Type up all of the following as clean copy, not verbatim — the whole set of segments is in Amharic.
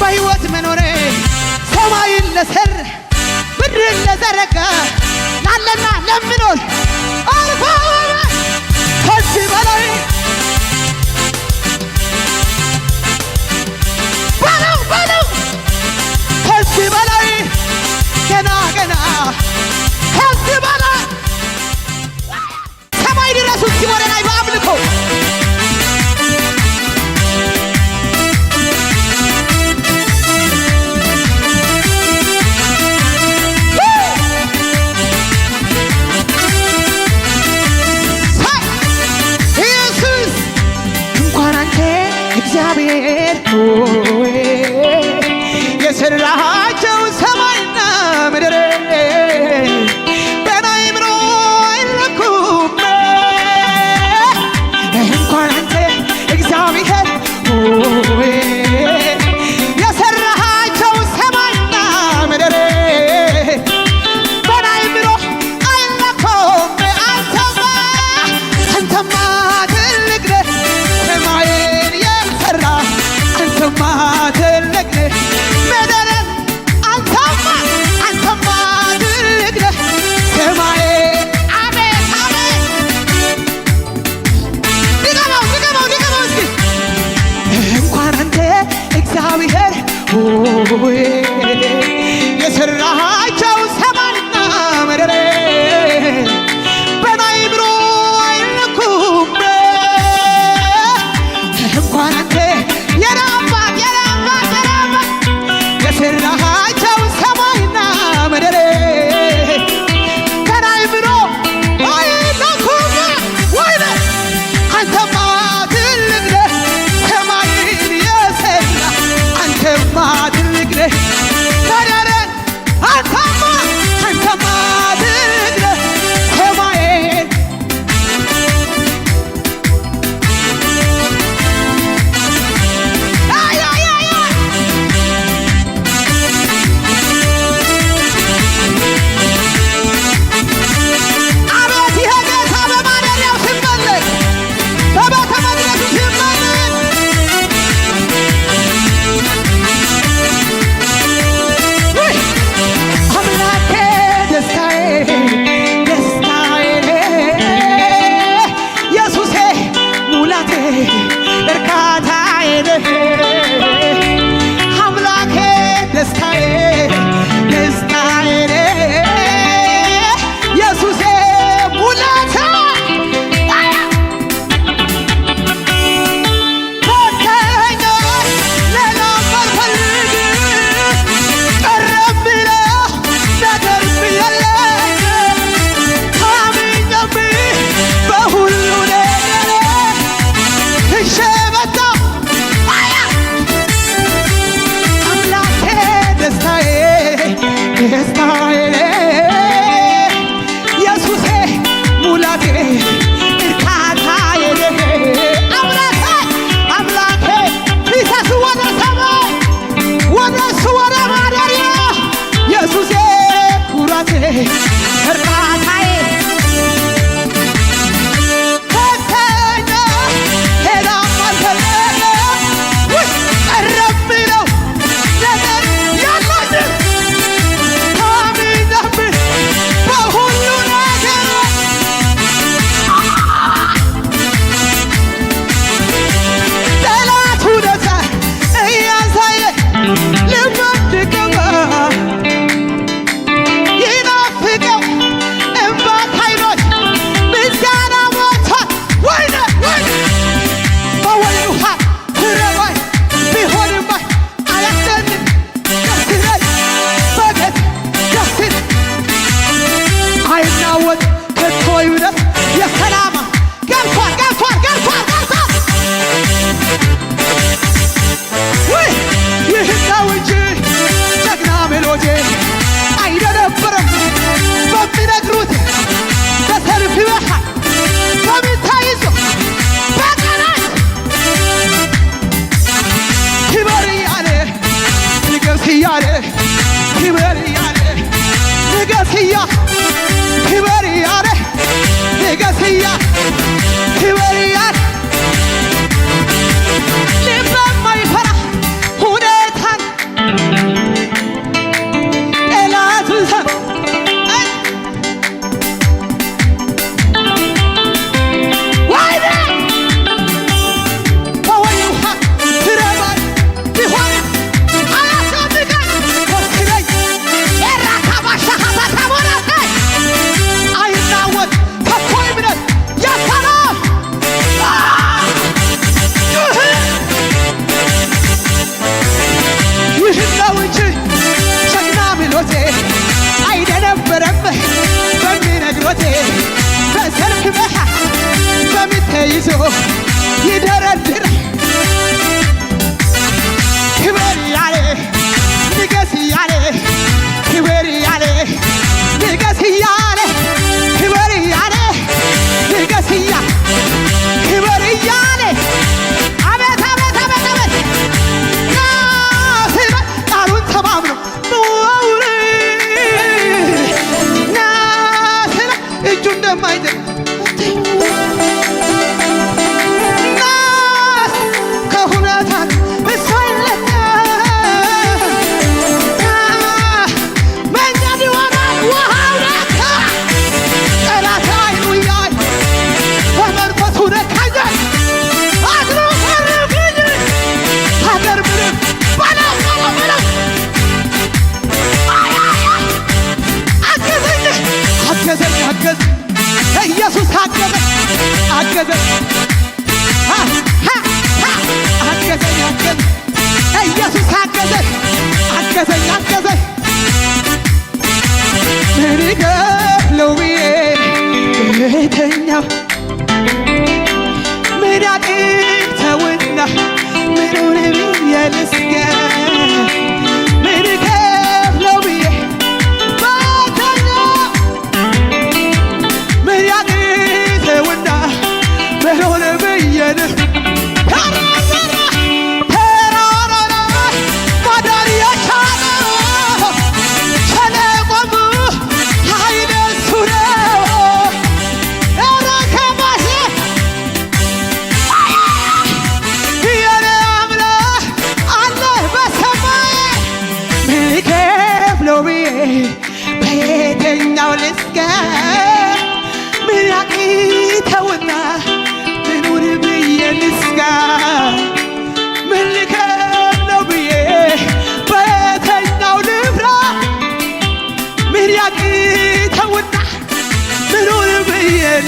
በሕይወት መኖሬ ሰማይን ለሠራ ምድርን ለዘረጋ ላለና ለምኖር አልፋ ከዚህ በላይ በለው ከዚህ በላይ ገና ከዚህ በላይ ሰማይ ድረሱ እስኪ ወደ ላይ በአምልኮ ኢየሱስ እንኳን አንተ እግዚአብሔር የሠራሃቸው ሰማይና ምድር በአእምሮ አይለኩም። እንኳን አንተ እግዚአብሔር የሠራሃቸው ሰማይና ምድር በአእምሮ አይለኩም። አንተማ ትልቅ ነህ ሰማይን የሠራ አንተማ ትልቅ ነህ ምድርን አንተማ ትልቅ ነህ ሰማይን አሜን አሜን ድገመው እስኪ እንኳን አንተ እግዚአብሔር የሠራሃቸው ሰማይና ምድር በአእምሮ አይለኩም። እንኳን አንተ የኔ አባት የሠራሃቸው ሰማይና ምድር በአእምሮ አይለኩም። ወይኔ አንተማ ትልቅ ነህ ሰማይን የሠራ አንተማ ትልቅ ነህ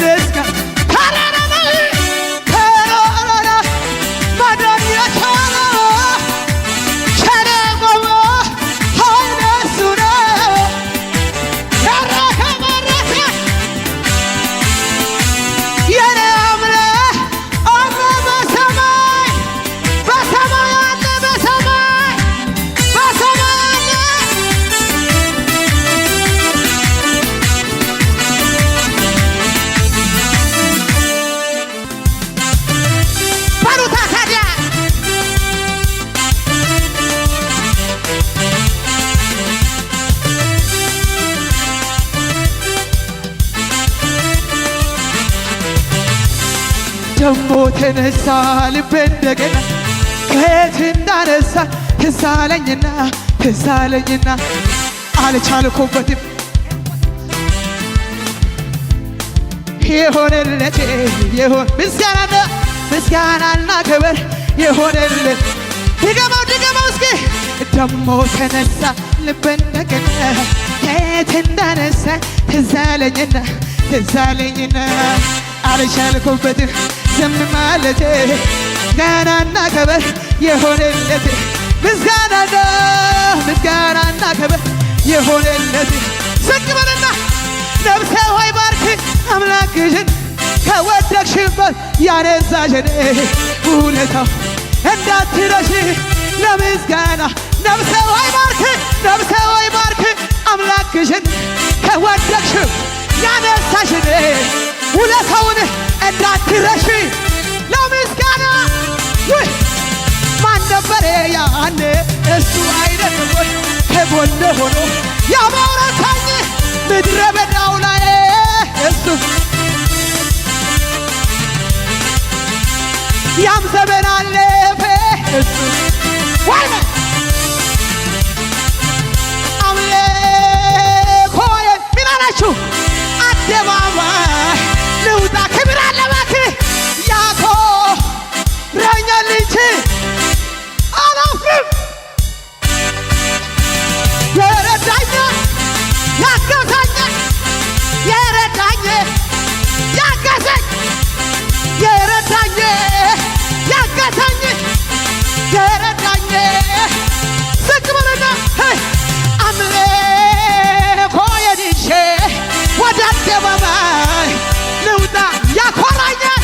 ልስጋ ተራራና ተራራና ማዳን የቻለ ሸለቆው ኃይል እሱ ነው ያረከ መረከ የኔ አምላክ አለ በሰማይ በሰማይ አለ በሰማይ በሰማይ አለ በሉታ ታዲያ ደሞ ተነሳ ልቤ እንደገና ከየት እንዳነሳ ትዝ አለኝና አልቻልኩበትም የሆነለቴ የሆን ምስጋናና ክብር የሆነለት ድገመው እስኪ ደሞ ተነሳ ልቤ እንደገና ከየት እንዳነሳ ትዝ አለኝና አልቻልኩበትም ዝም ማለቴ ምስጋናና ክብር የሆነለት ምስጋናና ክብር የሆነለት ዝቅ በልና ነፍሴ ሆይ ባርክ አምላክሽን ከወደቅሽበት ያነሳሽን ውለታው እንዳትረሺ ለምስጋና ነፍሴ ሆይ ባርክ አምላክሽን ከወደቅሽበት ያነሳሽን ውለታውን እንዳትረሺ ለምስጋና ማን ነበረ ያኔ እሱ አይደለም ወይ ከጎኔ ሆኖ ያበረታኝ ምድረ በዳው ላይ እሱ ያም ዘመን አለፈ እሱ ወይ አምልኮዬ ምን አላችሁ አደባባይ ልውጣ ክብር አለ እባክህ ያኮራኛል እንጂ አላፍርም የረዳኝ ያገዘኝ የረዳኝ ያገዘኝ የረዳኝ ያገዘኝ የረዳኝ ዝቅ በልና አምልኮዬን ይዤ ወደ አደባባይ ልውጣ ያኮራኛል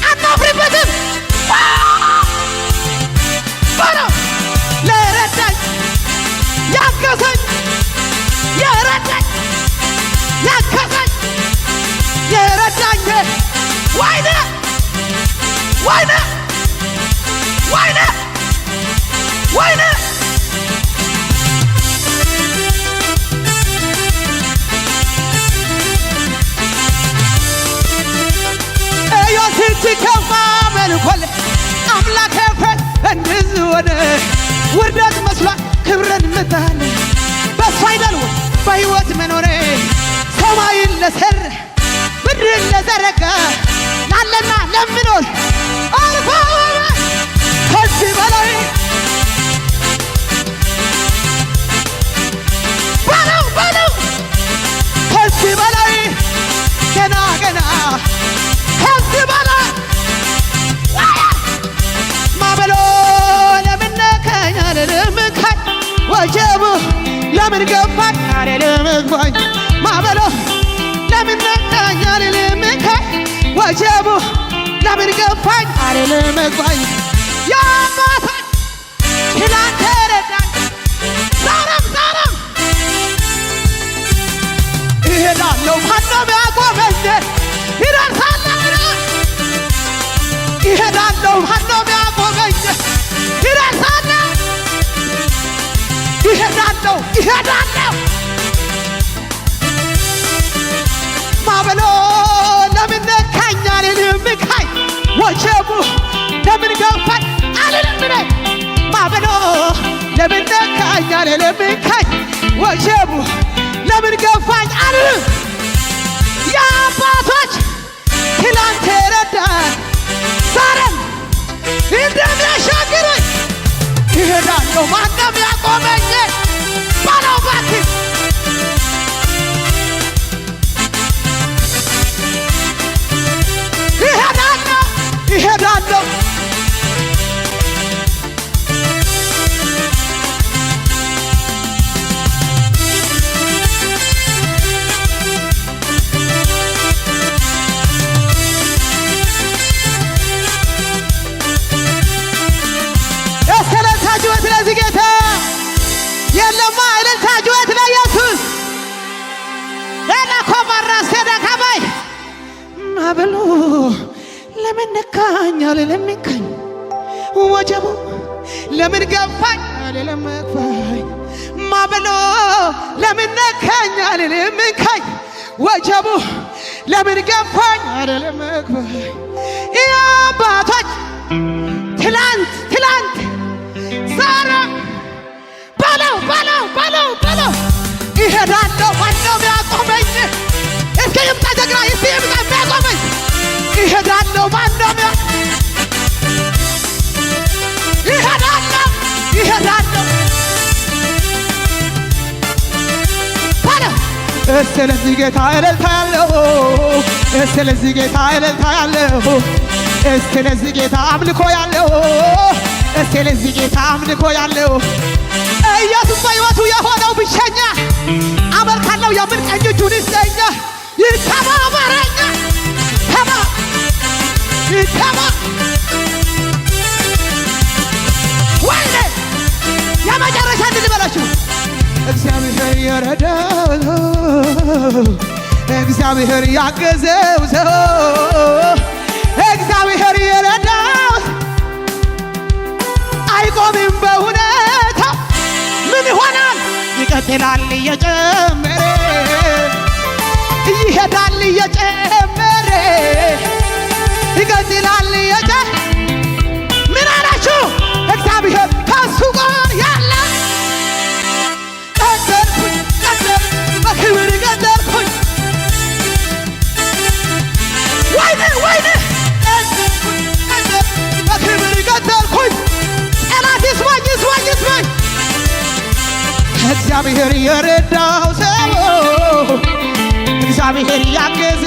አናፍርበትም በለው ለረዳኝ ያገዘኝ የረዳኝ ያገዘኝ የረዳኝ ወይኔ ወይኔ ወይኔ ወይኔ ሲከፋ መልኮል አምላክ ፈት እንደዚህ ሆነ ውርደት መስሏት ክብርን ምታለ በሱ አይደል በሕይወት መኖሬ ሰማይን ለሰራ ምድርን ለዘረጋ ላለና ለምኖር አልፋ ከዚህ በላይ በለው ከዚህ በላይ ገና ከዚህ በላይ ማበሎ ለምን ነካኝ አልልምካኝ ወጀቡ ለምን ገባኝ አልልምግባኝ ማበሎ ለምን ነካኝ አልልምካኝ ወጀቡ ለምን ገባኝ አልልምግባኝ ያባታኝ ትላንት ረዳኝ ዛሬም እሄዳለሁ ማነው ያቆመኝ ይሄዳለሁ ማነው ያቆመኝ ይሄዳለሁ ማበሎ ለምን ነካኝ አልልምካኝ ወጀቡ ለምን ገፋኝ አልልም ማበሎ ለምን ነካኝ አልልምካኝ ወጀቡ ለምን ገፋኝ አልልም የአባቶች ትላንት ረዳኝ ዛሬም እንደሚያሻግረኝ ይሄዳለሁ ማንም ያቆመኝ ባለው እባክህ ማዕበሉ ለምን ነካኝ አልልም እንካኝ ወጀቡ ለምን ገፋኝ አልልም እክፋኝ ማዕበሉ ለምን ነካኝ አልልም እንካኝ ወጀቡ ለምን ገፋኝ አልልም እክፋኝ የአባቶች ትላንት ዛሬ በለው ይሄዳለሁ ማነው የሚያቆመኝ? እስኪ ይምጣ ጀግና እስኪ ይምጣ የሚያቆመኝ ይሄዳለሁ ማነው ይሄዳለሁ በለው ስለዚህ ጌታ እልልታ ያለው ስለዚህ ጌታ እልልታ ያለው ስለዚህ ጌታ አምልኮ ያለው ስለዚህ ጌታ አምልኮ ያለው ኢየሱስ በሕይወቱ የሆነው ብቸኛ አመልካለሁ የምን ቀኝ እጁን ይስጠኛ ይተባበረኛ ይተባ ወይኔ የመጨረሻ እንድልበላችሁ እግዚአብሔር የረዳው እግዚአብሔር ያገዘው ሰው እግዚአብሔር የረዳው አይቆምም በሁኔታ ምን ይሆናል ይቀጥላል እየጨመረ ይሄዳል እየጨመረ ይቀጥላል ምን አላችሁ እግዚአብሔር ከሱ ጋር ያለ ቀጠልኩኝ በክብር ቀጠልኩኝ ወይኔ ቀጠልኩኝ በክብር ቀጠልኩኝ ጠላት ይስማኝ እግዚአብሔር የረዳው ሰው እግዚአብሔር ያገዘ